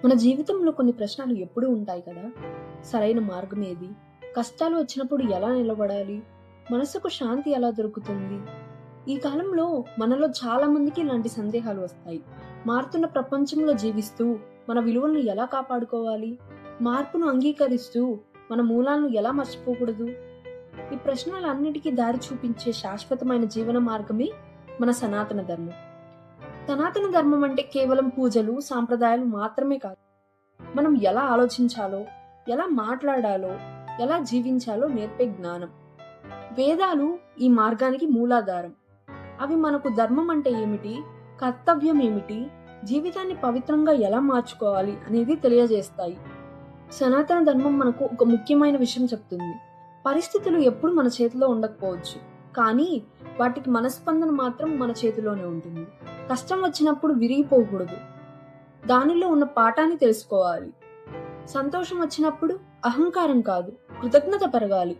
మన జీవితంలో కొన్ని ప్రశ్నలు ఎప్పుడూ ఉంటాయి కదా. సరైన మార్గం ఏది? కష్టాలు వచ్చినప్పుడు ఎలా నిలబడాలి? మనసుకు శాంతి ఎలా దొరుకుతుంది? ఈ కాలంలో మనలో చాలా మందికి ఇలాంటి సందేహాలు వస్తాయి. మారుతున్న ప్రపంచంలో జీవిస్తూ మన విలువలను ఎలా కాపాడుకోవాలి? మార్పును అంగీకరిస్తూ మన మూలాలను ఎలా మర్చిపోకూడదు? ఈ ప్రశ్నలన్నిటికీ దారి చూపించే శాశ్వతమైన జీవన మార్గమే మన సనాతన ధర్మం. సనాతన ధర్మం అంటే కేవలం పూజలు, సాంప్రదాయాలు మాత్రమే కాదు. మనం ఎలా ఆలోచించాలో, ఎలా మాట్లాడాలో, ఎలా జీవించాలో నేర్పే జ్ఞానం. వేదాలు ఈ మార్గానికి మూలాధారం. అవి మనకు ధర్మం అంటే ఏమిటి, కర్తవ్యం ఏమిటి, జీవితాన్ని పవిత్రంగా ఎలా మార్చుకోవాలి అనేది తెలియజేస్తాయి. సనాతన ధర్మం మనకు ఒక ముఖ్యమైన విషయం చెప్తుంది. పరిస్థితులు ఎప్పుడు మన చేతిలో ఉండకపోవచ్చు, కానీ వాటికి మనస్పందన మాత్రం మన చేతిలోనే ఉంటుంది. కష్టం వచ్చినప్పుడు విరిగిపోకూడదు, దానిలో ఉన్న పాఠాన్ని తెలుసుకోవాలి. సంతోషం వచ్చినప్పుడు అహంకారం కాదు, కృతజ్ఞత పెరగాలి.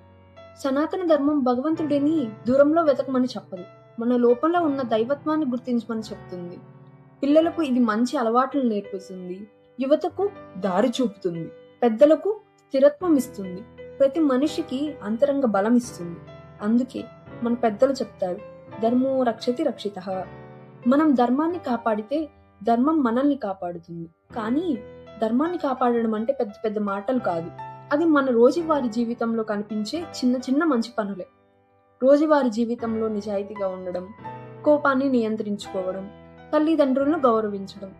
సనాతన ధర్మం భగవంతుడిని దూరంలో వెతకమని చెప్పదు, మన లోపల ఉన్న దైవత్వాన్ని గుర్తించమని చెప్తుంది. పిల్లలకు ఇది మంచి అలవాట్లను నేర్పిస్తుంది, యువతకు దారి చూపుతుంది, పెద్దలకు స్థిరత్వం ఇస్తుంది, ప్రతి మనిషికి అంతరంగ బలం ఇస్తుంది. అందుకే మన పెద్దలు చెప్తారు, ధర్మో రక్షతి రక్షితః. మనం ధర్మాన్ని కాపాడితే ధర్మం మనల్ని కాపాడుతుంది. కానీ ధర్మాన్ని కాపాడడం అంటే పెద్ద పెద్ద మాటలు కాదు, అది మన రోజువారీ జీవితంలో కనిపించే చిన్న చిన్న మంచి పనులే. రోజువారీ జీవితంలో నిజాయితీగా ఉండడం, కోపాన్ని నియంత్రించుకోవడం, తల్లిదండ్రులను గౌరవించడం.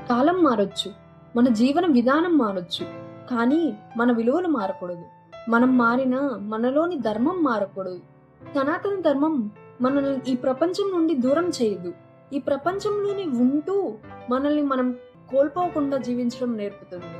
కాలం మారొచ్చు, మన జీవన విధానం మారొచ్చు, కానీ మన విలువలు మారకూడదు. మనం మారినా మనలోని ధర్మం మారకూడదు. సనాతన ధర్మం మనల్ని ఈ ప్రపంచం నుండి దూరం చేయదు, ఈ ప్రపంచంలోనే ఉంటూ మనల్ని మనం కోల్పోకుండా జీవించడం నేర్పుతుంది.